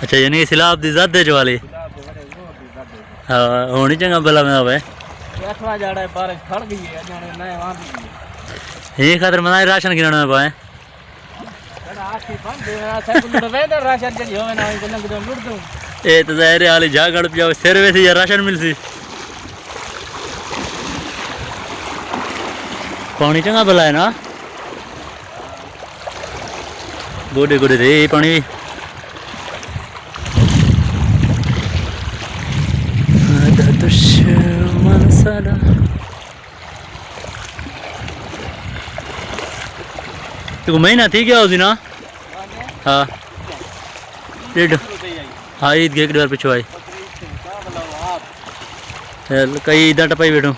अच्छा यानी कि सिलाब दी ज़द है वाली हाँ होनी चंगा भला में आवे ये खातर मनाई राशन गिनने में पाए ए तो ज़ाहिर वाली झागड़ पे जाओ सिर वैसे या राशन मिलसी पानी चंगा भला है ना गोडे गोडे रे पानी दुश्मन साला तो महीना थी क्या उसी ना हाँ डेढ़ हाँ ईद के एक बार पिछवाई कई इधर टपाई बैठो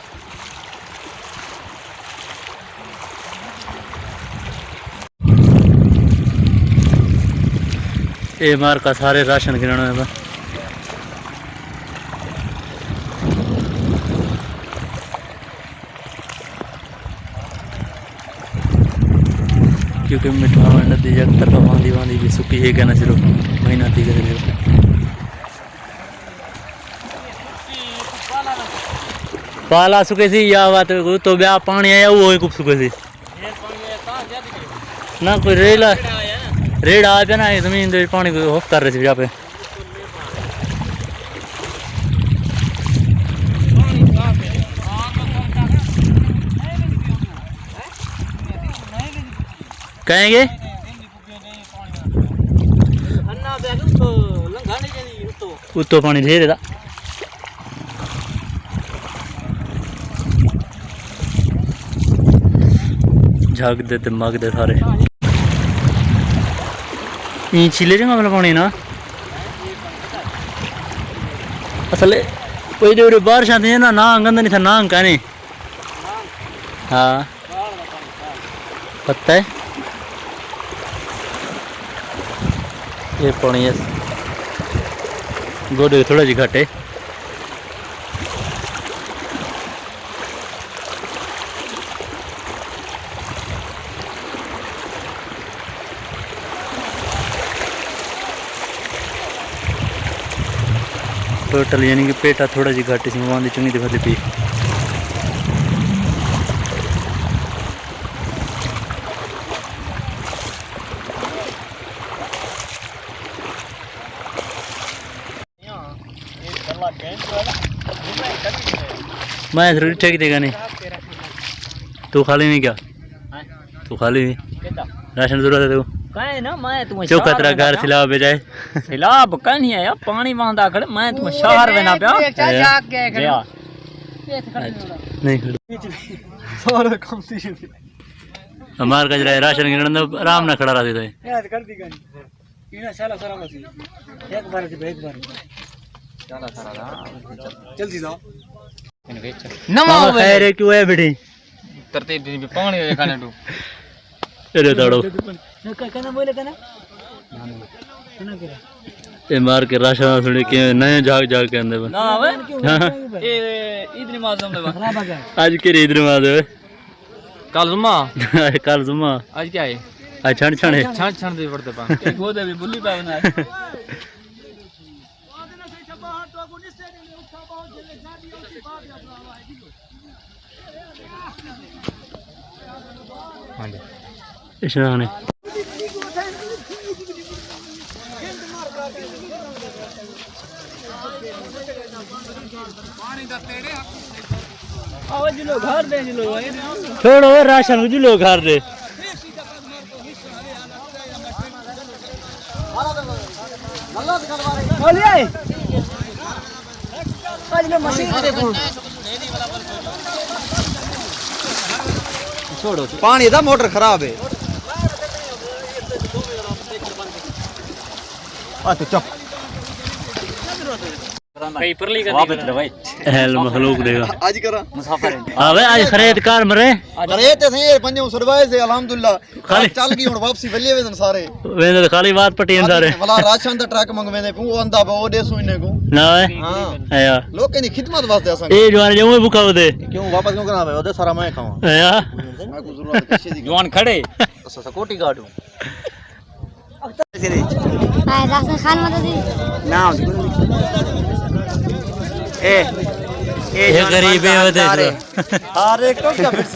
ये मार का सारे राशन गिराना है क्योंकि मिठा नदी जगतर का वांदी वांदी भी सुखी है कहना सिर्फ महीना थी करे पाला सुखे सी या बात तो ब्याह पानी आया वो ही खूब सुखे सी ना कोई रेला रेड आ गया ना जमीन दे पानी को ऑफ कर रहे थे यहाँ पे कहेंगे उत्तो पानी दे देता झाग देते मग दे सारे चिले जगह वाला पानी ना असल कोई बारिश आती है ना ना गंदा नहीं था ना कहने हाँ पता है ये पानी है गोडे थोड़ा जी घट है टोटल यानी कि पेटा थोड़ा जी घट सी वहाँ चुनी दिखाती पी मैं थोड़ी ठेक देगा नहीं तू खाली नहीं क्या तू खाली नहीं राशन जरूरत है तू कहे ना मैं तुम्हें जो खतरा घर सिलाब पे जाए सिलाब कहीं नहीं है पानी मांदा खड़े मैं तुम्हें शहर में ना पे नहीं हमार का जरा राशन गिरने आराम ना खड़ा रहते थे याद कर दी गानी इना साला सारा मसी एक बार से एक बार साला सारा जल्दी जाओ नमा खैर है क्यों है बेटी तरतीब दिन पे पानी है खाने तू अरे दौड़ो कहना बोले कहना ये मार के राशन थोड़ी के नए जाग जाग के अंदर ना वे ये ईद नमाज हमने आज के ईद नमाज है कल जुम्मा आज क्या है आज छण छण है छण छण दे पड़ते पा एक गोदे भी बुल्ली पा बना हां जी इशारा ने घर दे छोड़ो राशन जुलो घर दे छोड़ो पानी दा मोटर खराब है तो चुप कई परली का वापस ले भाई हेल मखलूक देगा आज करा मुसाफिर हां भाई आज खरीद कार मरे अरे ते थे पंजो सरवाए से अल्हम्दुलिल्लाह खाली चल गई हुन वापसी बल्ले वेदन सारे वेंदे तो खाली बात पटियन सारे भला राशन दा ट्रक मंगवेंदे को अंदा बो दे सुने को ना है हां या लोग की खिदमत वास्ते असन ए जवान जमू भूखा दे क्यों वापस क्यों करावे ओदे सारा मैं खावा या मैं को जरूरत कैसे दी जवान खड़े सा कोटी गाड़ू राशन खान मत दी नाम ये गरीब है वो देख लो अरे को क्या फिर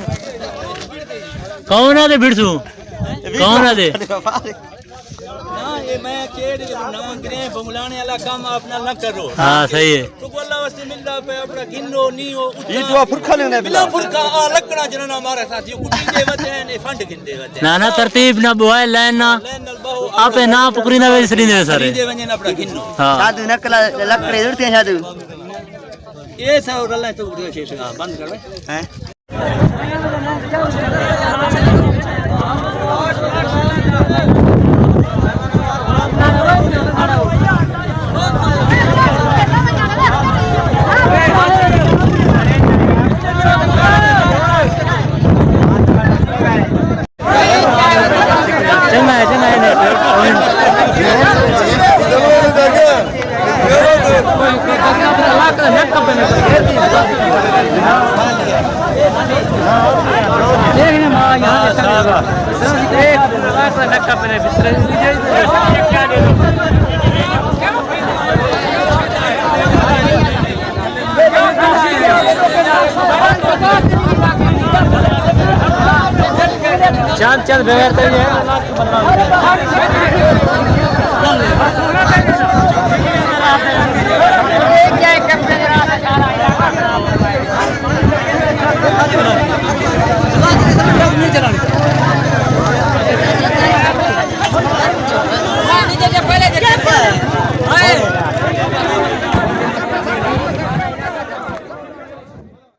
कौन आ दे बिरसू कौन आ दे ना ये मैं केड़ नमन करे बंगलाने वाला काम अपना न करो हाँ सही है तो अल्लाह वास्ते मिलदा पे अपना गिनो नी हो ये तो फुरखा लेने बिना फुरका आ लकड़ा जना हमारे साथी कुटी दे वते ने फंड गिनदे वते ना ना तरतीब ना बुआए लाइन ना लेनल बहु आपे ना पुकरी ना वेसरी ने सारे दे वने अपना गिनो हाँ साधु नकला लकड़े जुड़ते हैं साधु ये सब रल्ला तो उड़े छे बंद कर हैं चल चल बगैर तो ये